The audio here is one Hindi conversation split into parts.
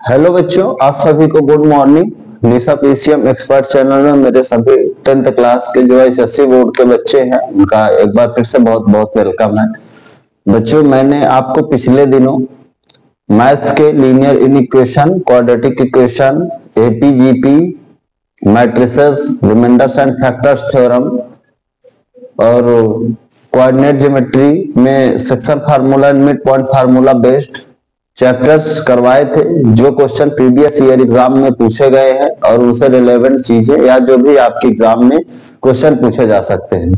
हेलो बच्चों, आप सभी को गुड मॉर्निंग। निशा पीसीएम एक्सपर्ट चैनल में मेरे सभी 10th क्लास के जो एसएससी बोर्ड के बच्चे हैं उनका एक बार फिर से बहुत बहुत वेलकम है। बच्चों, मैंने आपको पिछले दिनों मैथ्स के linear equation, quadratic equation, AP GP, matrices, remainders and factors theorem और कोऑर्डिनेट ज्योमेट्री में section formula and mid point formula based chapters करवाए थे, जो क्वेश्चन प्रीवियस ईयर एग्जाम में पूछे गए हैं और उनसे रिलेवेंट चीजें या जो भी आपके एग्जाम में क्वेश्चन पूछे जा सकते हैं।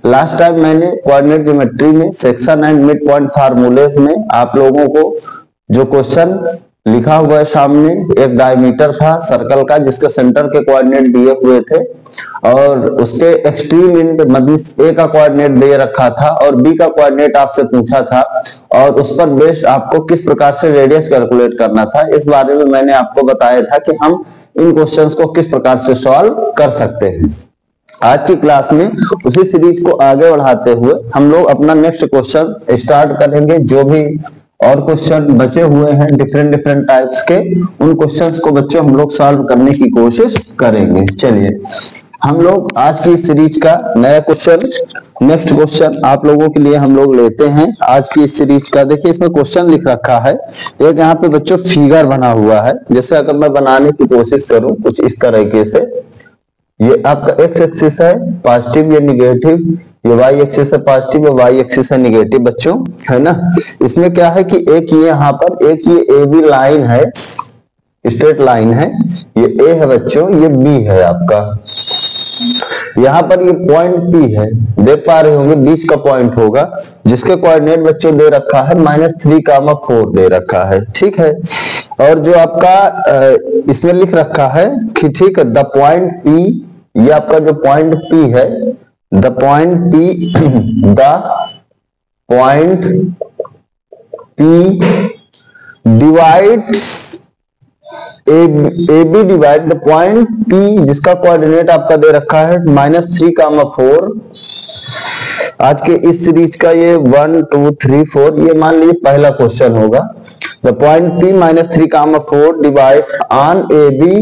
लास्ट टाइम मैंने कोऑर्डिनेट ज्योमेट्री में सेक्शन एंड मिड पॉइंट फार्मूलेज में आप लोगों को जो क्वेश्चन लिखा हुआ है सामने, एक डायमीटर था सर्कल का जिसके सेंटर के कोऑर्डिनेट दिए हुए थे और उसके एक्सट्रीम एंड मतलब ए का कोऑर्डिनेट दे रखा था और बी का कोऑर्डिनेट आपसे पूछा था और उस पर बेस्ड आपको किस प्रकार से रेडियस कैलकुलेट करना था, इस बारे में मैंने आपको बताया था कि हम इन क्वेश्चंस को किस प्रकार से सॉल्व कर सकते हैं। आज की क्लास में उसी सीरीज को आगे बढ़ाते हुए हम लोग अपना नेक्स्ट क्वेश्चन स्टार्ट करेंगे। जो भी और क्वेश्चन बचे हुए हैं डिफरेंट टाइप्स के, उन क्वेश्चंस को बच्चों हम लोग सॉल्व करने की कोशिश करेंगे। चलिए हम लोग आज की सीरीज का नया क्वेश्चन, नेक्स्ट क्वेश्चन आप लोगों के लिए हम लोग लेते हैं आज की सीरीज का। देखिए इसमें क्वेश्चन लिख रखा है, एक यहाँ पे बच्चों फिगर बना हुआ है। जैसे अगर मैं बनाने की कोशिश करूं कुछ इस तरीके से, ये आपका एक्स एक्सिस है पॉजिटिव या निगेटिव, ये वाई एक्सिस है पॉजिटिव या वाई एक्सिस है निगेटिव बच्चों, है ना। इसमें क्या है कि एक ये यहाँ पर एक ये ए बी लाइन है, स्ट्रेट लाइन है, ये ए है बच्चों, ये बी है आपका। यहाँ पर ये पॉइंट पी है, देख पा रहे होंगे बीच का पॉइंट होगा जिसके कोऑर्डिनेट बच्चों दे रखा है -3,4 दे रखा है, ठीक है। और जो आपका इसमें लिख रखा है कि ठीक है द पॉइंट पी, ये आपका जो पॉइंट पी है, the point P divides A B divide the point P जिसका कोऑर्डिनेट आपका दे रखा है -3,4। आज के इस सीरीज का ये 1 2 3 4 ये मान लीजिए पहला क्वेश्चन होगा। The point P -3,4 divide on A B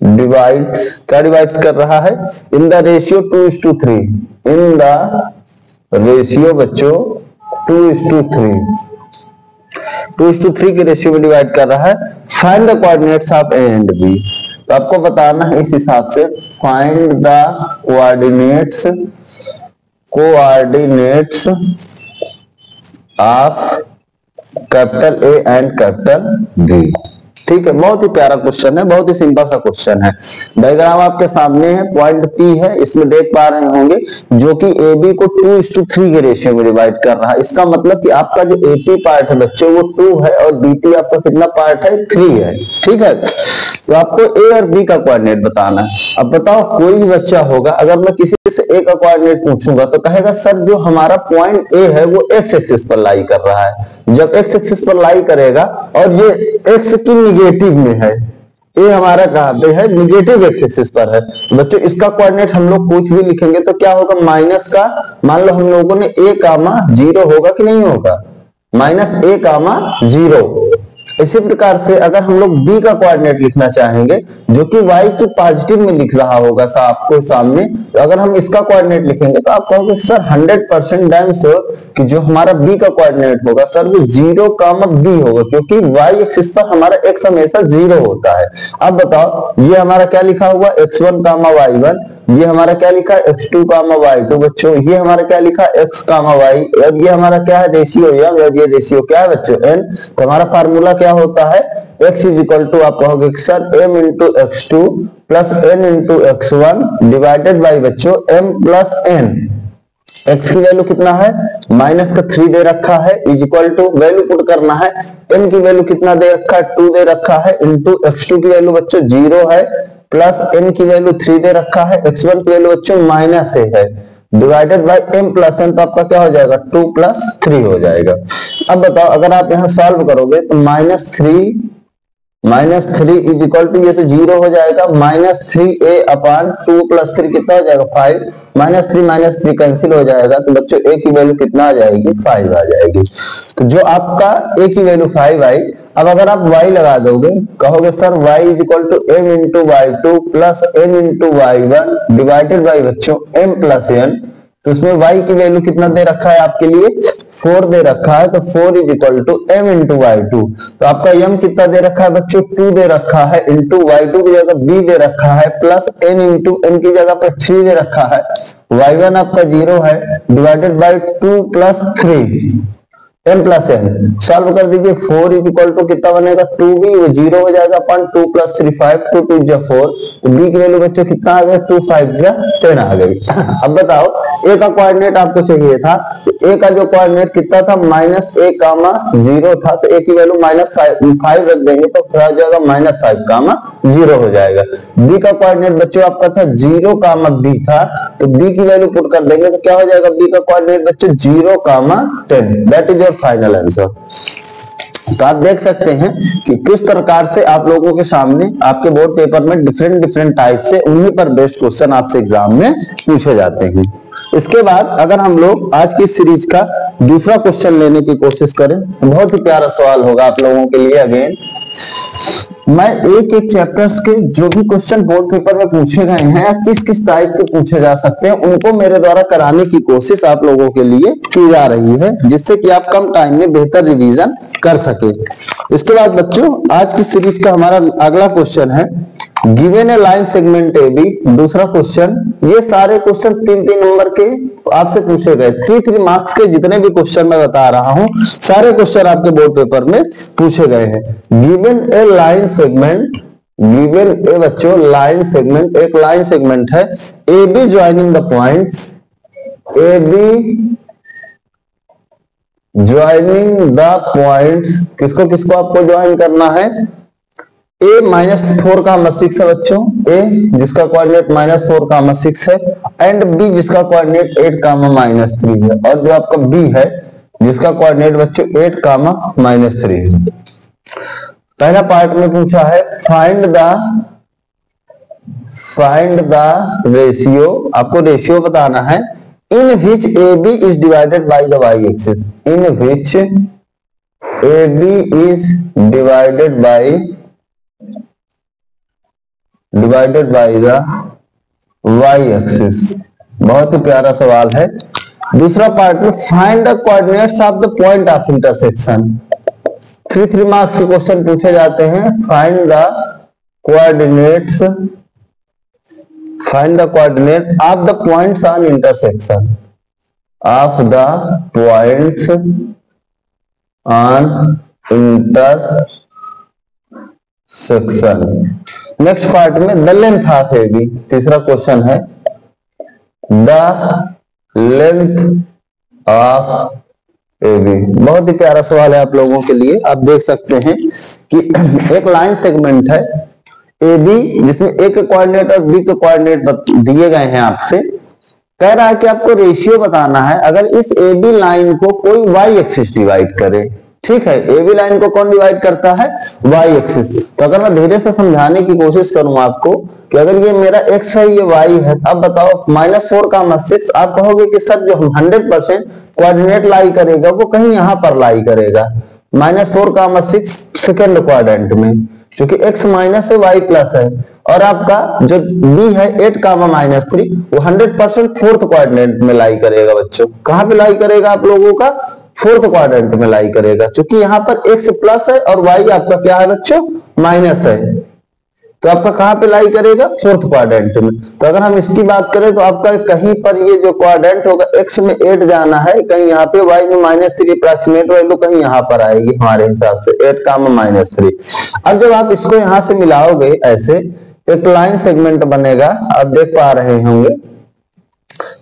divides क्या डिवाइड्स कर रहा है in the ratio 2:3, in the ratio बच्चों 2:3, 2:3 के रेशियो में डिवाइड कर रहा है। Find the coordinates of A and B, तो आपको बताना है इस हिसाब से find the coordinates of capital A and capital B, ठीक है। बहुत ही प्यारा क्वेश्चन है, बहुत ही सिंपल सा क्वेश्चन है। डायग्राम आपके सामने है, पॉइंट पी है, इसमें देख पा रहे होंगे जो कि ए बी को 2:3 के रेशियो में डिवाइड कर रहा है। इसका मतलब कि आपका जो एपी पार्ट है बच्चों वो 2 है और बीपी आपका कितना पार्ट है 3 है, ठीक है। तो आपको ए और बी का कोऑर्डिनेट बताना है। अब बताओ कोई भी बच्चा होगा, अगर मैं किसी से ए का कोऑर्डिनेट पूछूंगा तो कहेगा सर जो हमारा पॉइंट ए है वो एक्स एक्सिस पर लाई कर रहा है। जब एक्स एक्सिस पर लाई करेगा और ये एक्स की निगेटिव में है, ए हमारा कहां पे है निगेटिव एक्स एक्सिस पर है, बच्चों इसका कोऑर्डिनेट हम लोग कुछ भी लिखेंगे तो क्या होगा माइनस का, मान लो हम लोगों ने ए कामा 0 होगा कि नहीं होगा, -a,0। इसी प्रकार से अगर हम लोग b का कोऑर्डिनेट लिखना चाहेंगे जो कि y की पॉजिटिव में लिख रहा होगा आपको सामने, तो अगर हम इसका कोऑर्डिनेट लिखेंगे तो आप कहोगे सर 100% डैम श्योर कि जो हमारा b का कोऑर्डिनेट होगा सर वो 0,b होगा, क्योंकि y एक्सिस पर हमारा x हमेशा 0 होता है। अब बताओ ये हमारा क्या लिखा हुआ x1, y1, ये हमारा क्या लिखा है x2, y2 बच्चों, ये हमारा क्या लिखा है x, y, और ये हमारा क्या है रेशियो m, और ये रेशियो क्या है बच्चों n। तो हमारा फार्मूला क्या होता है x इज इक्वल टू, आप कहोगे sir m into x2 plus n into x1 divided by बच्चों m प्लस n। x की वैल्यू कितना है -3 दे रखा है, is equal to value put करना है, n की वैल्यू कितना दे रखा है 2 दे रखा है, इंटू x2 की वैल्यू बच्चों 0 है, प्लस n की वैल्यू 3 दे रखा है, x1 की वैल्यू बच्चों -a है, divided by m plus n, तो आपका क्या हो जाएगा 2 + 3 हो जाएगा। अब बताओ अगर आप यहाँ सॉल्व करोगे तो -3 -3 इज इक्वल टू, ये तो 0 हो जाएगा, -3a अपान 2 + 3 कितना हो जाएगा 5, -3 कैंसिल हो जाएगा, तो बच्चों a की वैल्यू कितना आ जाएगी 5 आ जाएगी। तो जो आपका a की वैल्यू 5 आई, अब अगर आप y लगा दोगे, कहोगे sir y is equal to m into y2 plus n into y1 divided by बच्चों m प्लस n, तो उसमें y की वैल्यू कितना दे रखा है आपके लिए 4 दे रखा है, तो 4 is equal to m into y2, तो आपका m कितना दे रखा है बच्चों 2 दे रखा है, इंटू y2 की जगह b दे रखा है, प्लस n इंटू n की जगह पे 3 दे रखा है, y1 आपका 0 है, divided by 2 plus 3 m plus n, solve कर दीजिए, 4 इज इक्वल टू कितना बनेगा 2b, वो 0 हो जाएगा अपन 2 + 3 5, 2 2 जा 4, तो b की वैल्यू बच्चों कितना आ गया 2 5 जा 10 आ गई। अब बताओ a का कोऑर्डिनेट आपको चाहिए था, तो a का जो कोऑर्डिनेट कितना था -a, 0 था, तो a की वैल्यू -5 रख देंगे तो आ जाएगा -5, 0 हो जाएगा। b का कोऑर्डिनेट बच्चों आपका था 0, b था, तो b की वैल्यू पुट कर देंगे तो क्या हो जाएगा b का कोऑर्डिनेट बच्चों 0, 10, that is your final answer. तो आप देख सकते हैं कि किस प्रकार से आप लोगों के सामने आपके बोर्ड पेपर में डिफरेंट टाइप से उन्हीं पर बेस्ड क्वेश्चन आपसे एग्जाम में पूछे जाते हैं। इसके बाद अगर हम लोग आज की सीरीज का दूसरा क्वेश्चन लेने की कोशिश करें, बहुत ही प्यारा सवाल होगा आप लोगों के लिए। अगेन मैं एक चैप्टर्स के जो भी क्वेश्चन बोर्ड पेपर में पूछे गए हैं या किस किस टाइप के पूछे जा सकते हैं, उनको मेरे द्वारा कराने की कोशिश आप लोगों के लिए की जा रही है, जिससे कि आप कम टाइम में बेहतर रिवीजन कर सके। इसके बाद बच्चों आज की सीरीज का हमारा अगला क्वेश्चन है given a line segment A B. दूसरा क्वेश्चन, ये सारे क्वेश्चन 3-3 नंबर के आपसे पूछे गए, 3-3 मार्क्स के जितने भी क्वेश्चन मैं बता रहा हूं सारे क्वेश्चन आपके बोर्ड पेपर में पूछे गए हैं। Given a line segment, given ए बच्चों लाइन सेगमेंट, एक लाइन सेगमेंट है A be joining the points, A be joining the points, किसको किसको आपको ज्वाइन करना है, a -4, 6 है बच्चों, a जिसका कोऑर्डिनेट -4, 6 है, एंड b जिसका कोऑर्डिनेट 8, -3 है, और जो आपका b है जिसका कोऑर्डिनेट बच्चों 8, -3 है। पहला पार्ट में पूछा है फाइंड द रेशियो, आपको रेशियो बताना है in which A B is divided by the Y axis, in which A B is divided by the Y axis. बहुत ही प्यारा सवाल है। दूसरा पार्ट में find the coordinates of the point of intersection, 3 marks के क्वेश्चन पूछे जाते हैं। Find the coordinates of the points on intersection, of the points on intersection. Next part में the length of A B, तीसरा क्वेश्चन है the length of A B. बहुत ही प्यारा सवाल है आप लोगों के लिए। आप देख सकते हैं कि एक लाइन सेगमेंट है ए बी जिसमें ए के कोऑर्डिनेट और बी के कोऑर्डिनेट दिए गए हैं आपसे। कह रहा है कि आपको रेशियो बताना है अगर इस ए बी लाइन को कोई वाई एक्सिस डिवाइड करे। ठीक है, ए बी लाइन को कौन डिवाइड करता है, वाई एक्सिस। तो अगर मैं धीरे से समझाने की कोशिश करूं आपको कि अगर ये मेरा x है ये y है, अब बताओ -4, 6, आप कहोगे कि सर जो 100% कोऑर्डिनेट लाई करेगा वो कहीं यहां पर लाई करेगा, -4, 6 सेकेंड क्वाड्रेंट में, क्योंकि x माइनस है y प्लस है, और आपका जो b है 8, -3 वो 100% फोर्थ क्वाड्रेंट में लाई करेगा। बच्चों कहां पे लाई करेगा, आप लोगों का फोर्थ क्वाड्रेंट में लाई करेगा, क्योंकि यहाँ पर x प्लस है और y आपका क्या है बच्चों माइनस है, तो आपका कहां पे लाई करेगा, फोर्थ क्वाड्रेंट में। तो अगर हम इसकी बात करें तो आपका कहीं पर ये जो क्वाड्रेंट होगा x में 8 जाना है, कहीं यहाँ पे y में -3 अप्रॉक्सीमेट वैल्यू कहीं यहाँ पर आएगी हमारे हिसाब से 8, -3। अब जब आप इसको यहाँ से मिलाओगे ऐसे एक लाइन सेगमेंट बनेगा। आप देख पा रहे होंगे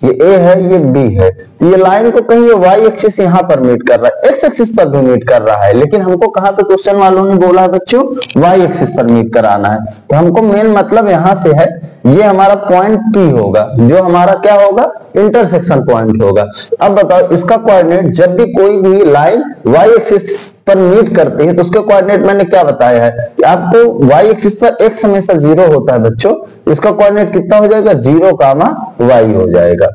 ये a है ये b है, तो ये लाइन को कहीं वाई एक्सिस यहाँ पर मीट कर रहा है, एक्स एक्सिस पर भी मीट कर रहा है, लेकिन हमको कहाँ पे क्वेश्चन वालों ने बोला है बच्चों, वाई एक्सिस पर मीट कराना है। तो हमको मेन मतलब यहाँ से है, ये हमारा पॉइंट P होगा, जो हमारा क्या होगा, इंटरसेक्शन पॉइंट होगा। अब बताओ इसका कोऑर्डिनेट, जब भी कोई भी लाइन वाई एक्सिस पर मीट करती है तो उसके कोऑर्डिनेट मैंने क्या बताया है कि आपको वाई एक्सिस पर x हमेशा 0 होता है बच्चों, इसका कोऑर्डिनेट कितना हो जाएगा, 0, y हो जाएगा।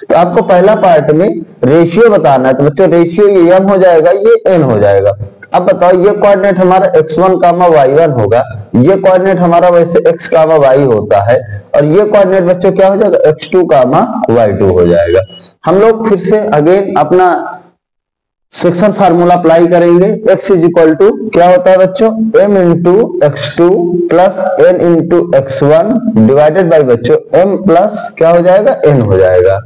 तो आपको पहला पार्ट में रेशियो बताना है, तो बच्चों रेशियो ये m हो जाएगा, ये n हो जाएगा। अब बताओ ये कोऑर्डिनेट हमारा x1, y1 होगा, ये कोऑर्डिनेट हमारा वैसे x, y होता है, और ये कोऑर्डिनेट बच्चों क्या हो जाएगा, x2, y2 हो जाएगा। हम लोग फिर से अगेन अपना सेक्शन फार्मूला अप्लाई करेंगे। x इज इक्वल टू क्या होता है बच्चों, m into x2 plus n into x1 divided by बच्चों m प्लस क्या हो जाएगा, n हो जाएगा,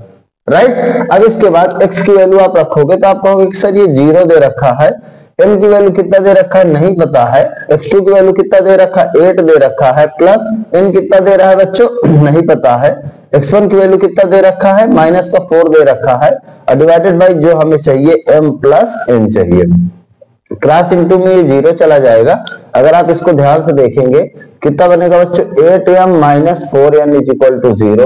राइट। अब इसके बाद x की वैल्यू आप रखोगे तो आप कहोगे कि सर ये 0 दे रखा है, m की वैल्यू कितना दे रखा है नहीं पता है, x2 की वैल्यू कितना दे रखा है 8 दे रखा है, प्लस n कितना दे रहा है बच्चों नहीं पता है, x1 की वैल्यू कितना दे रखा है माइनस का 4 दे रखा है, और डिवाइडेड बाई जो हमें चाहिए m प्लस n चाहिए। क्रॉस इनटू में ये 0 चला जाएगा। अगर आप इसको ध्यान से देखेंगे कितना बनेगा बच्चों, 8m minus 4n is equal to 0।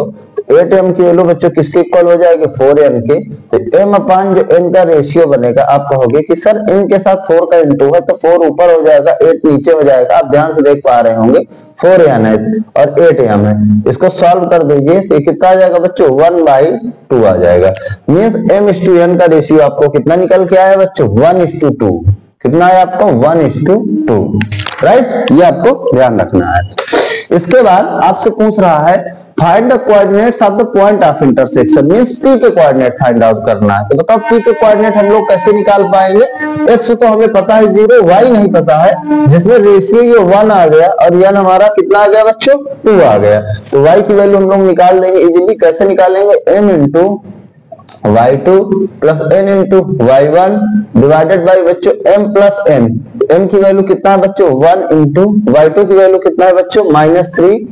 8m की वैल्यू बच्चों किसके इक्वल हो जाएगी, 4n के। तो m अपान जो n का रेशियो बनेगा, आप कहोगे कि सर n के साथ 4 का इंटू है तो 4 ऊपर हो जाएगा, 8 नीचे हो जाएगा। आप ध्यान से देख पा रहे होंगे 4n है और 8m है, इसको सॉल्व कर दीजिए तो कितना आ जाएगा बच्चों, 1/2 आ जाएगा। मींस m/n का रेशियो आपको कितना निकल के आया बच्चों, 1:2। कितना है आपको, 1:2, राइट। ये आपको ध्यान रखना है। इसके बाद आपसे पूछ रहा है find the coordinates of the point of intersection, means P के कोऑर्डिनेट फाइंड आउट करना है। तो बताओ P के कोऑर्डिनेट हम लोग कैसे निकाल पाएंगे, x तो हमें पता है 0, y नहीं पता है, जिसमें रेशियो ये 1 आ गया और n हमारा कितना आ गया बच्चों, 2 आ गया। तो y की वैल्यू हम लोग निकाल देंगे इजीली। कैसे निकालेंगे, m into y2 plus n into y1 divided by बच्चों m प्लस n। m की वैल्यू कितना है बच्चों, 1 इंटू y2 की वैल्यू कितना है बच्चों, -3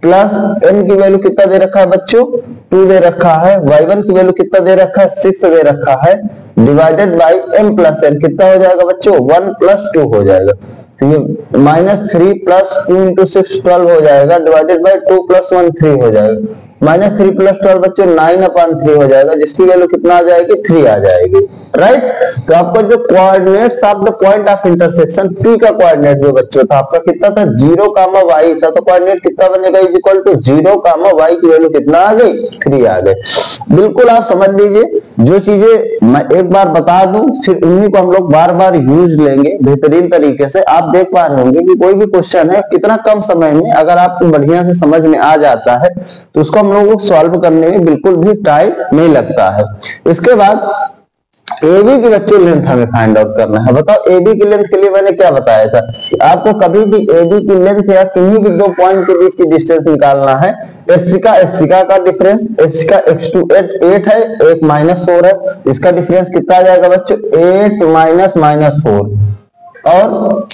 प्लस n की वैल्यू कितना दे रखा है बच्चों, 2 दे रखा है, y1 की वैल्यू कितना दे रखा है, 6 दे रखा है, divided by m plus n। कितना हो जाएगा बच्चों, 1 प्लस 2 हो जाएगा। तो ये -3 प्लस 2 इंटू 6 12 हो जाएगा, डिवाइडेड बाई 2 प्लस 1 3 हो जाएगा। -3 प्लस 12 बच्चों 9/3 हो जाएगा, जिसकी वैल्यू कितना आ जाएगी, 3 आ जाएगी, राइट। तो आपका जो coordinates of the point of intersection P का कोऑर्डिनेट जो बच्चों था आपका कितना था, 0, y था। तो कोऑर्डिनेट कितना बनेगा, इज इक्वल टू 0, y की वैल्यू कितना आ गई, 3 आ गए। बिल्कुल आप समझ लीजिए, जो चीजें मैं एक बार बता दूं फिर उन्हीं को हम लोग बार बार यूज लेंगे बेहतरीन तरीके से। आप देख पा रहे होंगे कि कोई भी क्वेश्चन है कितना कम समय में अगर आपको बढ़िया से समझ में आ जाता है तो उसको हम लोगों को सॉल्व करने में बिल्कुल भी टाइम नहीं लगता है। इसके बाद AB की बच्चों लेंथ हमें फाइंड आउट करना है। बताओ AB की लेंथ के लिए मैंने क्या बताया था, आपको कभी भी AB की लेंथ या किन्हीं भी दो पॉइंट के बीच की डिस्टेंस निकालना है। FC का डिफरेंस, FC का x2 8 है, एक -4 है, इसका डिफरेंस कितना आ जाएगा बच्चों, 8 माइनस -4। और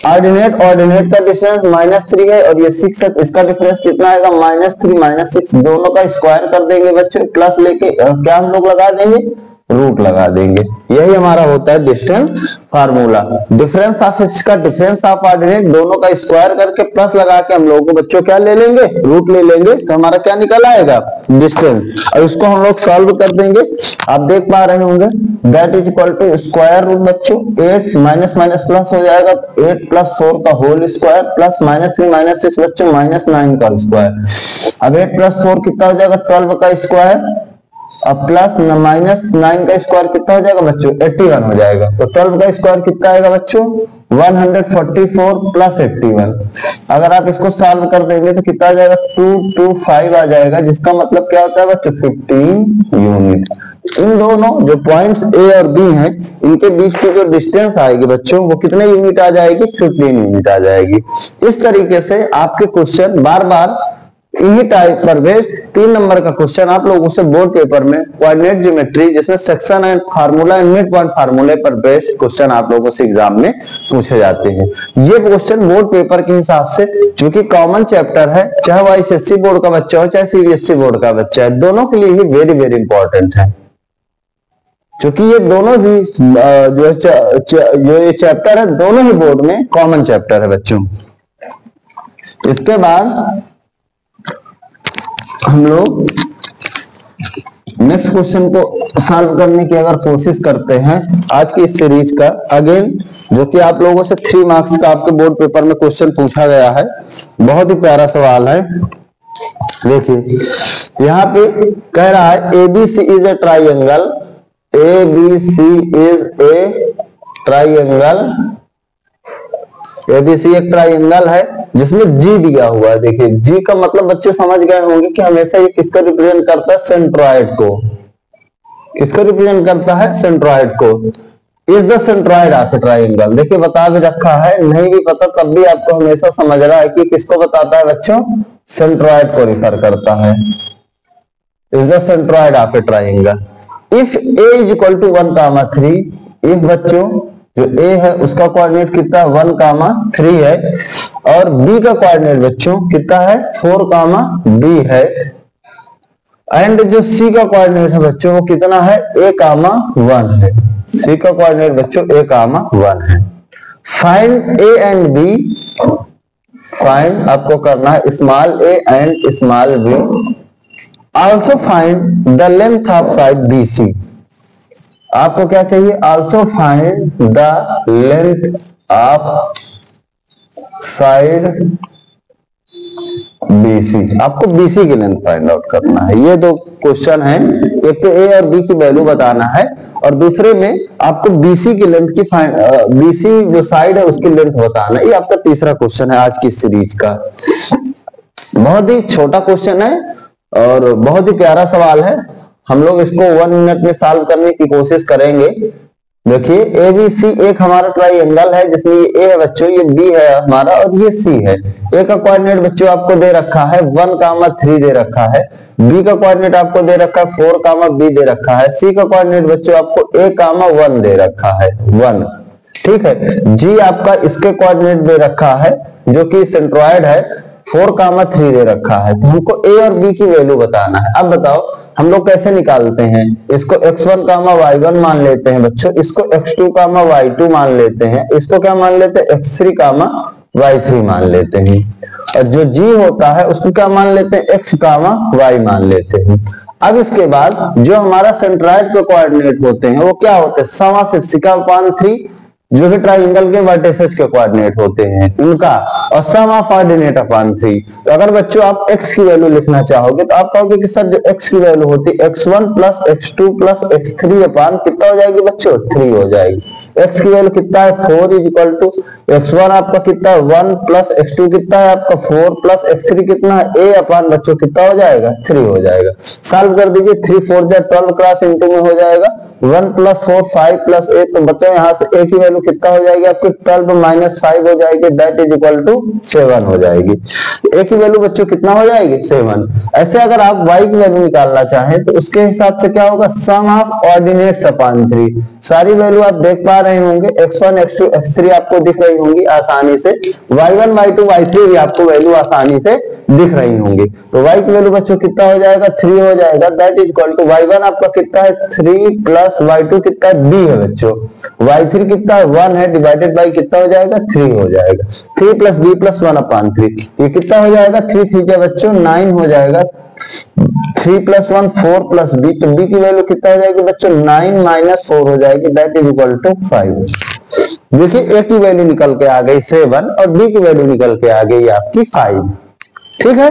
ऑर्डिनेट का डिफरेंस -3 है और ये 6 है, इसका डिफरेंस कितना आएगा, -3 -6। दोनों का स्क्वायर कर देंगे बच्चों, प्लस लेके क्या हम लोग लगा देंगे, रूट लगा देंगे। यही हमारा होता है distance formula. Difference of x का डिफरेंस ऑफ ऑर्डिनेट दोनों का स्क्वायर करके प्लस लगा के हम लोगों को बच्चों क्या ले लेंगे, रूट ले लेंगे, तो हमारा क्या निकल आएगा, डिस्टेंस। और इसको हम लोग सॉल्व कर देंगे। आप देख पा रहे होंगे that is equal to square root बच्चों 8 माइनस माइनस प्लस हो जाएगा, 8 प्लस 4 का होल स्क्वायर प्लस -3 -6 बच्चों -9 का स्क्वायर। अब 8 प्लस 4 कितना हो जाएगा, 12 का स्क्वायर, अब प्लस -9 का स्क्वायर कितना हो जाएगा बच्चों, 81 हो जाएगा। तो 12 का स्क्वायर कितना आएगा बच्चों, 144 प्लस 81। अगर आप इसको सॉल्व कर देंगे तो कितना आ जाएगा, 225 आ जाएगा, जिसका मतलब क्या होता है बच्चों, 15 यूनिट। इन दोनों जो पॉइंट्स A और B हैं, इनके बीच की जो डिस्टेंस आएगी बच्चों वो कितने यूनिट आ जाएगी, 15 यूनिट आ जाएगी। इस तरीके से आपके क्वेश्चन बार बार इन्हीं टाइप पर बेस्ड 3 नंबर का क्वेश्चन आप लोगों से बोर्ड पेपर में कोऑर्डिनेट ज्योमेट्री जिसमें section and formula and mid point फार्मूले पर बेस्ड क्वेश्चन आप लोगों से एग्जाम में पूछे जाते हैं। ये क्वेश्चन बोर्ड पेपर के हिसाब से जो कि कॉमन चैप्टर है, चाहे वो ICSE बोर्ड का बच्चा हो चाहे CBSE बोर्ड का बच्चा है, दोनों के लिए ये वेरी वेरी इंपॉर्टेंट है। क्योंकि ये दोनों ही जो ये चैप्टर है दोनों ही बोर्ड में कॉमन चैप्टर है बच्चों। इसके बाद हम लोग नेक्स्ट क्वेश्चन को सॉल्व करने की अगर कोशिश करते हैं आज की इस सीरीज का, अगेन जो कि आप लोगों से 3 मार्क्स का आपके बोर्ड पेपर में क्वेश्चन पूछा गया है, बहुत ही प्यारा सवाल है। देखिए यहाँ पे कह रहा है ABC is a triangle, ABC is a triangle, ABC एक ट्राइंगल है जिसमें G दिया हुआ है। देखिए G का मतलब बच्चे समझ गए होंगे कि हमेशा ये किसको रिप्रेजेंट करता है, सेंट्रॉइड को। किसको रिप्रेजेंट करता है, सेंट्रॉइड को। Is the centroid of a triangle, देखिए बता भी रखा है, नहीं भी पता तब भी आपको हमेशा समझ रहा है कि किसको बताता है बच्चों, सेंट्रॉइड को रिफर करता है। Is the centroid of a triangle if A is equal to 1,3, if बच्चों जो A है उसका कोऑर्डिनेट कितना 1,3 है और B का कोऑर्डिनेट बच्चों कितना है 4,B है, एंड जो C का कोऑर्डिनेट है बच्चों वो कितना है A,1 है। C का कोऑर्डिनेट बच्चों A,1 है। Find A and B, find आपको करना है small a and small b, also find the length of side BC। आपको क्या चाहिए, also find the length of side BC। आपको BC की लेंथ फाइंड आउट करना है। ये दो क्वेश्चन है, एक तो A और B की वैल्यू बताना है और दूसरे में आपको BC की लेंथ की BC जो साइड है उसकी लेंथ बताना है। ये आपका तीसरा क्वेश्चन है आज की सीरीज का। बहुत ही छोटा क्वेश्चन है और बहुत ही प्यारा सवाल है। हम लोग इसको 1 मिनट में सॉल्व करने की कोशिश करेंगे। देखिए ABC एक हमारा ट्राइंगल है जिसमें ये A है बच्चों, ये B है हमारा और ये C है। A का कोऑर्डिनेट बच्चों आपको दे रखा है 1,3 दे रखा है, B का कोऑर्डिनेट आपको दे रखा है 4,B दे रखा है, C का कोऑर्डिनेट बच्चों आपको A,1 दे रखा है 1। ठीक है, G आपका इसके कोऑर्डिनेट दे रखा है जो कि सेंट्रॉइड है 4,3 दे रखा है। तो हमको A और B की वैल्यू बताना है। अब बताओ हम लोग कैसे निकालते हैं, इसको x1, y1 मान लेते हैं बच्चों, इसको x2, y2 मान लेते हैं, इसको क्या मान लेते हैं x3, y3 मान लेते हैं, और जो G होता है उसको क्या मान लेते हैं x, y मान लेते हैं। अब इसके बाद जो हमारा सेंट्रॉइड के कोऑर्डिनेट होते हैं वो क्या होते हैं, सम ऑफ x3 जो कि ट्राइंगल के वर्टिसेस के कोऑर्डिनेट होते हैं उनका, और सम ऑफ ऑर्डिनेट अपॉन 3। तो अगर बच्चों आप x की वैल्यू लिखना चाहोगे तो आप कहोगे कि सर जो x की वैल्यू होती है x1 plus x2 plus x3 upon कितना हो जाएगी बच्चों 3 हो जाएगी। x की वैल्यू कितना है 4 इज इक्वल टू x1 आपका कितना है 1 प्लस x2 कितना है आपका 4 प्लस x3 कितना है a अपॉन बच्चों कितना हो जाएगा 3 हो जाएगा। सॉल्व कर दीजिए, 3 4 जा 12 क्रॉस इनटू में हो जाएगा 1 प्लस 4 5 प्लस a, तो बच्चों यहाँ से a की वैल्यू कितना हो जाएगी आपकी 12 माइनस 5 हो जाएगी, दैट इज इक्वल टू 7 हो जाएगी। a की वैल्यू बच्चों कितना हो जाएगी 7। ऐसे अगर आप y की वैल्यू निकालना चाहें तो उसके हिसाब से क्या होगा, सम ऑफ ऑर्डिनेट्स अपॉन 3। सारी वैल्यू आप देख पा रहे होंगे, x1 x2 x3 आपको दिख रही होंगी आसानी से, y1 y2 y3 भी आपको वैल्यू आसानी से दिख रही होंगी। तो y की वैल्यू बच्चों कितना हो जाएगा 3 हो जाएगा, that is equal to y1 आपका कितना है 3 प्लस y2 कितना है b है बच्चों, y3 कितना है 1 है, डिवाइडेड बाय कितना हो जाएगा 3 हो जाएगा, 3 प्लस b प्लस 1 अपॉन 3। ये कितना हो जाएगा 3 3 बच्चों 9 हो जाएगा, 3 प्लस 1 4 प्लस b, तो b की वैल्यू कितना हो जाएगी बच्चों 9 माइनस 4 हो जाएगी, दैट इज इक्वल टू 5। देखिए a की वैल्यू निकल के आ गई 7 और b की वैल्यू निकल के आ गई आपकी 5। ठीक है,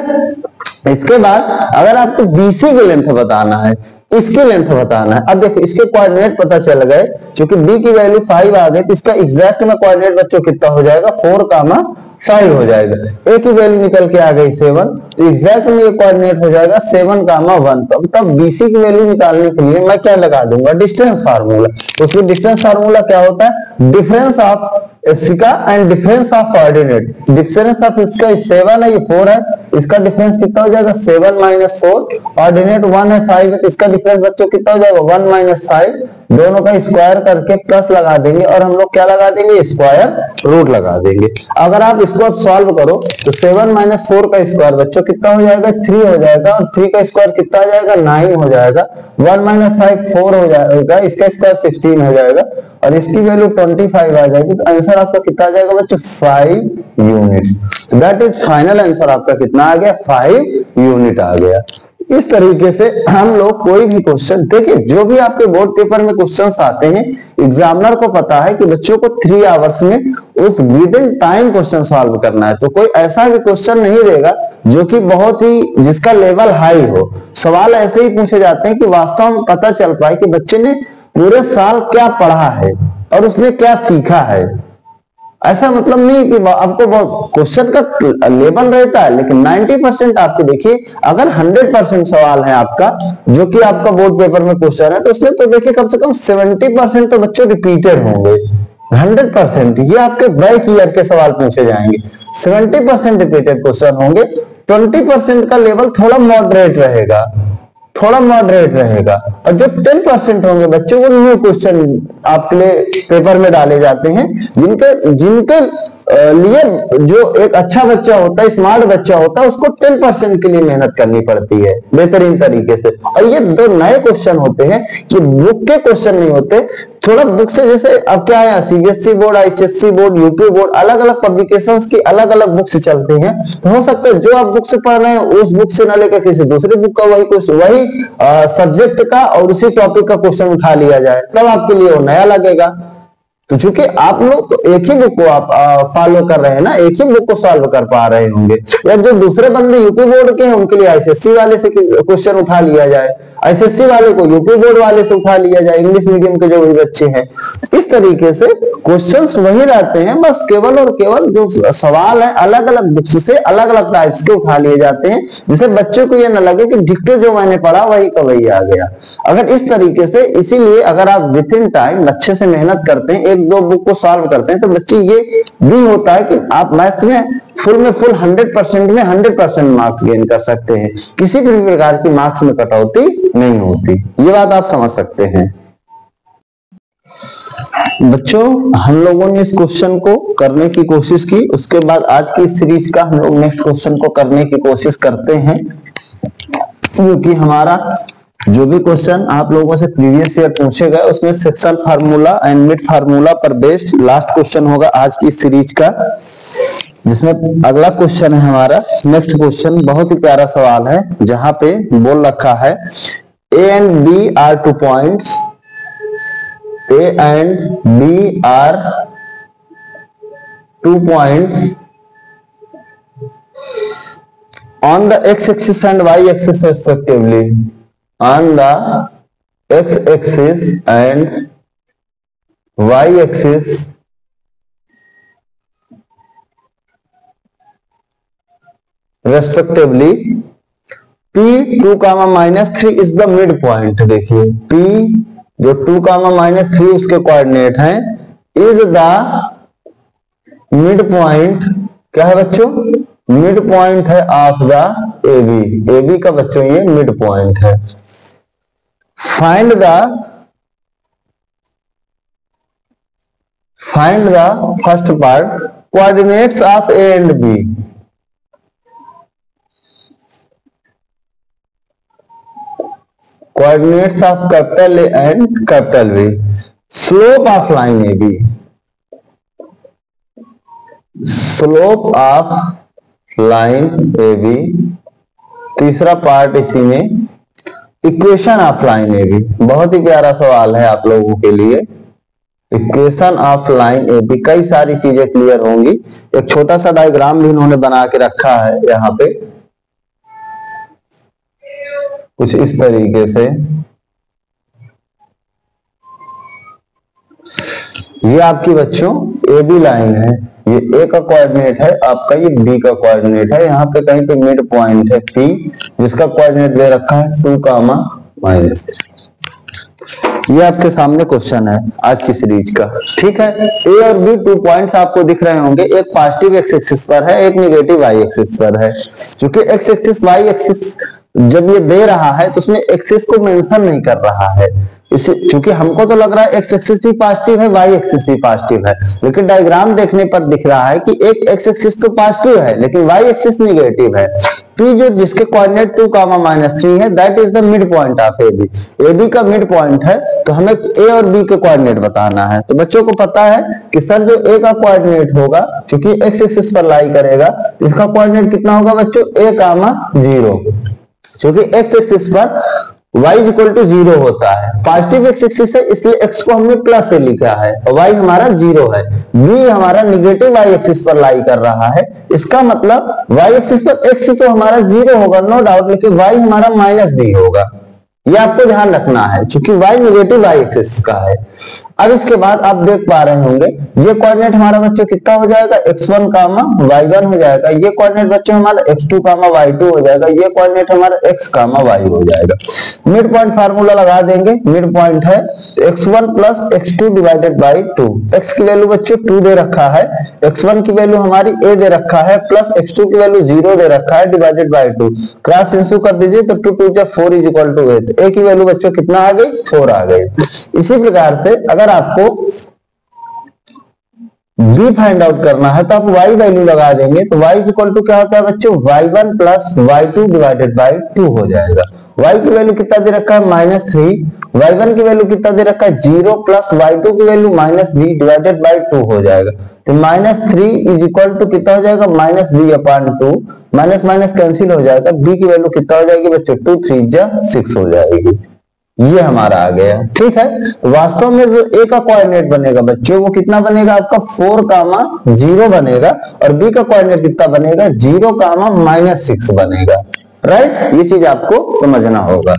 इसके बाद अगर आपको BC की लेंथ बताना है, इसकी लेंथ बताना है। अब देखो इसके कोऑर्डिनेट पता चल गए, क्योंकि B की वैल्यू 5 आ गई तो इसका एग्जैक्ट में कोऑर्डिनेट बच्चों कितना हो जाएगा 4,5 हो जाएगा। A की वैल्यू निकल के आ गई 7, तो एग्जैक्ट में ये कोऑर्डिनेट हो जाएगा 7,1। तो तब BC की वैल्यू निकालने के लिए मैं क्या लगा दूंगा, डिस्टेंस फार्मूला। उसमें डिस्टेंस फार्मूला क्या होता है, डिफरेंस ऑफ इसका and difference of coordinate, difference of इसका 7 है, ये 4 है, इसका डिफरेंस कितना हो जाएगा 7 - 4, कोऑर्डिनेट 1 है 5 है, इसका डिफरेंस बच्चों कितना हो जाएगा 1 - 5, दोनों का स्क्वायर करके प्लस लगा देंगे और हम लोग क्या लगा देंगे स्क्वायर रूट लगा देंगे। अगर आप इसको अब सॉल्व करो तो 7 - 4 का स्क्वायर बच्चों कितना हो जाएगा 3 हो जाएगा, और 3 का स्क्वायर कितना हो जाएगा 9 हो जाएगा, 1 - 5 4 हो जाएगा, इसका स्क्वायर 16 हो जाएगा और इसकी वैल्यू 25 आ जाएगी। तो आंसर आपका कितना आ जाएगा बच्चों 5 unit. That is final answer आपका कितना आ गया 5 यूनिट आ गया। इस तरीके से हम लोग कोई भी क्वेश्चन देखिए, जो भी आपके बोर्ड पेपर में क्वेश्चंस आते हैं, एग्जामिनर को पता है कि बच्चों को 3 आवर्स में उस with in time question solve करना है। तो कोई ऐसा भी क्वेश्चन नहीं देगा जो कि बहुत ही जिसका लेवल हाई हो। सवाल ऐसे ही पूछे जाते हैं कि वास्तव में पता चल पाए कि बच्चे ने पूरे साल क्या पढ़ा है और उसने क्या सीखा है। ऐसा मतलब नहीं कि आपको बहुत क्वेश्चन का लेवल रहता है, लेकिन 90% आपको देखिए, अगर 100% सवाल है आपका जो कि आपका बोर्ड पेपर में क्वेश्चन है, तो उसमें तो देखिए कम से कम 70% तो बच्चों रिपीटेड होंगे। 100% ये आपके बैक ईयर के सवाल पूछे जाएंगे, 70% रिपीटेड क्वेश्चन होंगे, 20% का लेवल थोड़ा मॉडरेट रहेगा, और जो 10% होंगे बच्चों वो न्यू क्वेश्चन आपके लिए पेपर में डाले जाते हैं, जिनके लिए जो एक अच्छा बच्चा होता है, स्मार्ट बच्चा होता है, उसको 10% के लिए मेहनत करनी पड़ती है बेहतरीन तरीके से। और ये 2 नए क्वेश्चन होते हैं कि बुक के क्वेश्चन नहीं होते, थोड़ा बुक से, जैसे अब क्या है CBSE board, ICSE board, UP board, अलग अलग पब्लिकेशंस की अलग अलग बुक से चलते हैं। तो हो सकता है जो आप बुक से पढ़ रहे हैं उस बुक से ना लेकर किसी दूसरी बुक का वही सब्जेक्ट का और उसी टॉपिक का क्वेश्चन उठा लिया जाए, तब आपके लिए वो नया लगेगा। तो चूंकि आप लोग तो एक ही बुक को आप फॉलो कर रहे हैं ना, एक ही बुक को सॉल्व कर पा रहे होंगे, या जो दूसरे बंदे यूपी बोर्ड के हैं उनके लिए आईसीएसई वाले से क्वेश्चन उठा लिया जाए, आईसीएसई वाले को यूपी बोर्ड वाले से उठा लिया जाए, इंग्लिश मीडियम के जो भी बच्चे हैं। इस तरीके से क्वेश्चंस वही रहते हैं, बस केवल और केवल जो सवाल है अलग अलग बुक्स से अलग अलग टाइप्स के उठा लिए जाते हैं, जिससे बच्चों को ये न लगे कि डिक्टो जो मैंने पढ़ा वही का वही आ गया। अगर इस तरीके से, इसीलिए अगर आप विद इन टाइम अच्छे से मेहनत करते हैं, 1-2 बुक को सॉल्व करते हैं, तो बच्चे ये भी होता है कि आप मैथ्स में फुल 100% में 100% मार्क्स गेन कर सकते हैं, किसी भी प्रकार की मार्क्स में कटौती नहीं होती। ये बात आप समझ सकते हैं। बच्चों, हम लोगों ने इस क्वेश्चन को करने की कोशिश की, उसके बाद आज की सीरीज का हम लोग नेक्स्ट क्वेश्चन को करने की कोशिश करते हैं, क्योंकि हमारा जो भी क्वेश्चन आप लोगों से प्रीवियस ईयर पूछे गए उसमें section formula and mid formula पर बेस्ड लास्ट क्वेश्चन होगा आज की सीरीज का, जिसमें अगला क्वेश्चन है हमारा नेक्स्ट क्वेश्चन। बहुत ही प्यारा सवाल है, जहां पे बोल रखा है A and B are 2 points, A and B are 2 points on the x-axis and y-axis respectively. On the x-axis and y-axis respectively, P2, -3 is the mid point। देखिए P जो 2, -3 उसके कोऑर्डिनेट हैं, इज द मिड पॉइंट, क्या है बच्चों मिड पॉइंट है ऑफ द AB, AB का बच्चों ये मिड पॉइंट है। Find the first part coordinates of A and B। Coordinates of capital A and capital B। Slope of line AB, slope of line AB। तीसरा पार्ट इसी में इक्वेशन ऑफ लाइन AB। बहुत ही प्यारा सवाल है आप लोगों के लिए, इक्वेशन ऑफ लाइन AB। कई सारी चीजें क्लियर होंगी। एक छोटा सा डायग्राम भी इन्होंने बना के रखा है यहाँ पे, कुछ इस तरीके से। ये आपकी बच्चों AB लाइन है, ये A का कोऑर्डिनेट है आपका, ये B का कोऑर्डिनेट है। यहाँ पे कहीं पे मिड पॉइंट है P, जिसका कोऑर्डिनेट दे रखा है 2, -3। ये आपके सामने क्वेश्चन है आज की सीरीज का, ठीक है। ए और बी 2 पॉइंट्स आपको दिख रहे होंगे, एक पॉजिटिव एक्स एक्सिस पर है, एक नेगेटिव वाई एक्सिस पर है। क्योंकि एक्स एक्सिस वाई एक्सिस जब ये दे रहा है तो उसमें एक्सिस को मेंशन नहीं कर रहा है, इसे क्योंकि हमको तो लग रहा है एक्स एक्सिस भी पॉजिटिव है, वाई एक्सिस भी पॉजिटिव है, लेकिन डायग्राम देखने पर दिख रहा है कि एक एक्स एक्सिस तो पॉजिटिव है लेकिन वाई एक्सिस नेगेटिव है। पी जो जिसके कोऑर्डिनेट 2, -3 है, that is the mid point of A B. A B का मिड पॉइंट है, तो हमें ए और बी के कोऑर्डिनेट बताना है। तो बच्चों को पता है कि सर जो ए का कोऑर्डिनेट होगा, क्योंकि एक्स एक्सिस पर लाई करेगा, इसका कोऑर्डिनेट कितना होगा बच्चों, a, 0, क्योंकि एक्स एक्सिस पर y इक्वल टू 0 होता है। पॉजिटिव एक्स एक्सिस है इसलिए x को हमने प्लस से लिखा है और y हमारा 0 है। b हमारा निगेटिव y एक्सिस पर लाई कर रहा है, इसका मतलब y एक्सिस पर x तो हमारा 0 होगा नो डाउट, लेकिन y हमारा -b होगा। ये आपको ध्यान रखना है क्योंकि y निगेटिव y एक्सिस का है। अब इसके बाद आप देख पा रहे होंगे ये कोऑर्डिनेट हमारा बच्चों कितना हो जाएगा, x1, y1 हो जाएगा। ये कोऑर्डिनेट बच्चों हमारा x2, y2 हो जाएगा। ये कोऑर्डिनेट हमारा x, y हो जाएगा। मिड पॉइंट फार्मूला लगा देंगे। मिड पॉइंट है x1 plus x2 divided by 2। x की वैल्यू बच्चों 2 दे रखा है, x1 की वैल्यू हमारी a दे रखा है, प्लस x2 की वैल्यू 0 दे रखा है, डिवाइडेड बाई 2। क्रॉस आंसर कर दीजिए तो 2 2 4 इज इक्वल टू 8। a की वैल्यू बच्चों कितना आ गई, 4 आ गई। इसी प्रकार से अगर आपको b फाइंड आउट करना है तो आप y वैल्यू लगा देंगे, तो y इक्वल टू क्या होता है बच्चों, y1 plus y2 divided by 2 हो जाएगा। y की वैल्यू कितना दे रखा है, -3, y1 की वैल्यू कितना दे रखा है, 0, प्लस y2 की वैल्यू -b डिवाइडेड बाई 2 हो जाएगा। तो -3 इज इक्वल टू कितना हो जाएगा, -b/2, माइनस माइनस कैंसिल हो जाएगा। b की वैल्यू कितना हो जाएगी बच्चों, 2 3 जा 6 हो जाएगी। ये हमारा आ गया, ठीक है। वास्तव में जो a का कोऑर्डिनेट बनेगा बच्चों वो कितना बनेगा आपका, 4, 0 बनेगा, और b का कोऑर्डिनेट कितना बनेगा, 0, -6 बनेगा। राइट, ये चीज आपको समझना होगा।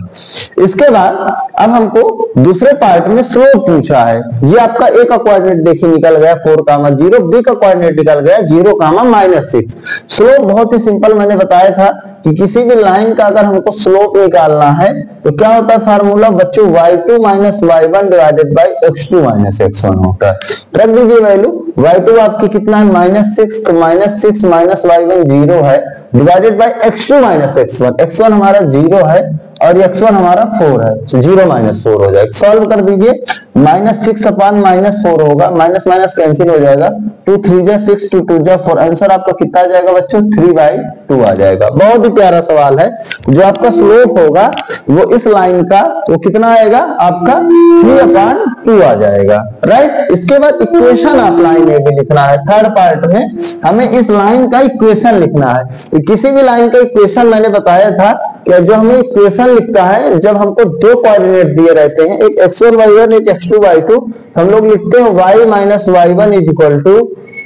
इसके बाद अब हमको दूसरे पार्ट में स्लोप पूछा है। ये आपका a का कोऑर्डिनेट देखिए निकल गया 4, 0, b का कोऑर्डिनेट निकल गया 0, -6। स्लोप बहुत ही सिंपल, मैंने बताया था कि किसी भी लाइन का अगर हमको स्लोप निकालना है तो क्या होता है फार्मूला बच्चों, y2 - y1 divided by x2 - x1 होता है। रख दीजिए वैल्यू, y2 आपकी कितना है, -6, तो -6 - y1 0 है, divided by x2 - x1। x1 हमारा 0 है और x1 हमारा 4 है, तो 0 - 4 हो जाएगा। सॉल्व कर दीजिए, -6/-4 होगा, माइनस माइनस कैंसिल हो जाएगा, 2 3 जा 6, 2 2 जा 4। आंसर आपका कितना आ जाएगा बच्चों, 3/2 आ जाएगा। बहुत ही प्यारा सवाल है। जो आपका स्लोप होगा वो इस लाइन का वो कितना आएगा आपका, 3/2 आ जाएगा। राइट, इसके बाद इक्वेशन ऑफ लाइन ए भी लिखना है। थर्ड पार्ट में हमें इस लाइन का इक्वेशन लिखना है। किसी भी लाइन का इक्वेशन मैंने बताया था कि जो हमें इक्वेशन लिखता है जब हमको दो कोऑर्डिनेट दिए रहते हैं, एक x1 y1 एक x2 y2, हम लोग लिखते हैं y - y1 is equal to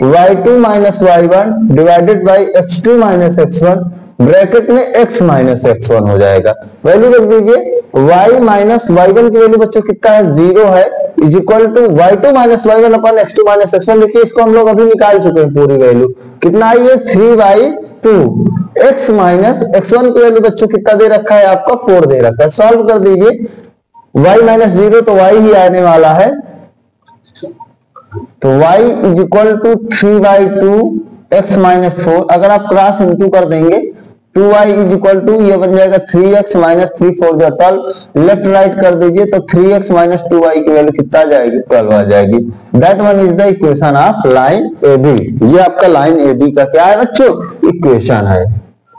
y2 - y1 divided by x2 - x1, bracket में x - x1 हो जाएगा। वैल्यू रख दीजिए, y - y1 की वैल्यू बच्चों कितना है, 0 है, is equal to y2 - y1 upon x2 - x1। देखिए इसको हम लोग अभी निकाल चुके हैं, पूरी वैल्यू कितना आई है, 3/2। x - x1 की वैल्यू बच्चों कितना दे रखा है आपका, 4 दे रखा है। सॉल्व कर दीजिए, y - 0 तो y ही आने वाला है, तो y is equal to 3/2 x - 4। अगर आप क्रॉस इंटू कर देंगे 2y इज इक्वल टू ये बन जाएगा 3x - 3 4 जो 12, लेफ्ट राइट कर दीजिए तो 3x - 2y की वैल्यू कितना आ जाएगी, 12 आ जाएगी। That one is the equation of line A B. ये आपका लाइन ए बी का क्या है बच्चों, इक्वेशन है।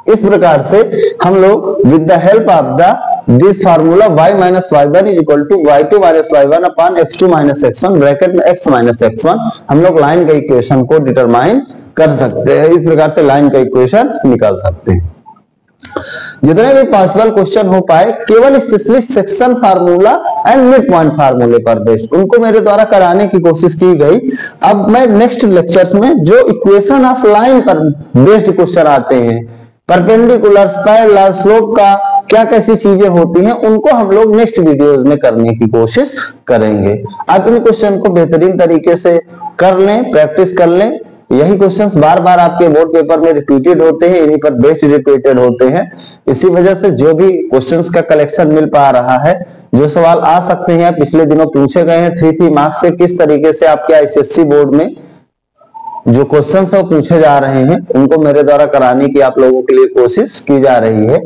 इस प्रकार से हम लोग with the help of the this formula y - y1 is equal to y2 - y1 upon x2 - x1, bracket में x - x1, हम लोग लाइन का इक्वेशन को डिटरमाइन कर सकते हैं। इस प्रकार से लाइन का इक्वेशन निकाल सकते हैं। जितने भी पॉसिबल क्वेश्चन हो पाए केवल specially section formula and mid point फार्मूले पर बेस्ड उनको मेरे द्वारा कराने की कोशिश की गई। अब मैं नेक्स्ट लेक्चर्स में जो इक्वेशन ऑफ लाइन पर बेस्ड क्वेश्चन आते हैं, परपेंडिकुलर, पैरेलल, स्लोप का क्या कैसी चीजें होती हैं, उनको हम लोग नेक्स्ट वीडियोस में करने की कोशिश करेंगे। आप इन क्वेश्चन को बेहतरीन तरीके से कर लें, प्रैक्टिस कर लें। यही क्वेश्चंस बार बार आपके बोर्ड पेपर में रिपीटेड होते हैं, इन्हीं पर बेस्ड रिपीटेड होते हैं। इसी वजह से जो भी क्वेश्चंस का कलेक्शन मिल पा रहा है जो सवाल आ सकते हैं पिछले दिनों पूछे गए हैं 3 मार्क्स से, किस तरीके से आपके आईसीएसई बोर्ड में जो क्वेश्चन है वो पूछे जा रहे हैं, उनको मेरे द्वारा कराने की आप लोगों के लिए कोशिश की जा रही है।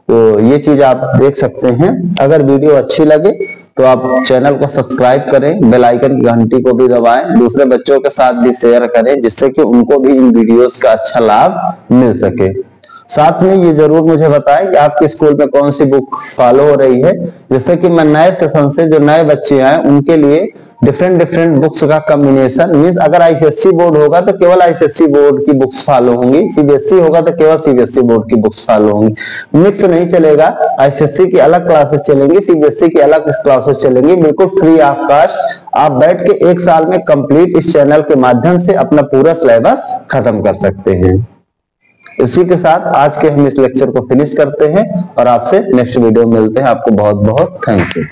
तो ये चीज आप देख सकते हैं। अगर वीडियो अच्छी लगे तो आप चैनल को सब्सक्राइब करें, बेल आइकन की घंटी को भी दबाएं, दूसरे बच्चों के साथ भी शेयर करें, जिससे कि उनको भी इन वीडियोस का अच्छा लाभ मिल सके। साथ में ये जरूर मुझे बताएं कि आपके स्कूल में कौन सी बुक फॉलो हो रही है, जिससे कि मैं नए सेशन से जो नए बच्चे आए उनके लिए डिफरेंट बुक्स का कॉम्बिनेशन, मींस अगर आईसीएसई बोर्ड होगा तो केवल आईसीएसई बोर्ड की बुक्स फॉलो होंगी, सीबीएसई होगा तो केवल सीबीएसई बोर्ड की बुक्स फॉलो होंगी। मिक्स नहीं चलेगा, आईसीएसई की अलग क्लासेस चलेंगी, सीबीएसई की अलग क्लासेस चलेंगी, बिल्कुल फ्री ऑफ कॉस्ट। आप बैठ के 1 साल में कंप्लीट इस चैनल के माध्यम से अपना पूरा सिलेबस खत्म कर सकते हैं। इसी के साथ आज के हम इस लेक्चर को फिनिश करते हैं और आपसे नेक्स्ट वीडियो में मिलते हैं। आपको बहुत बहुत थैंक यू।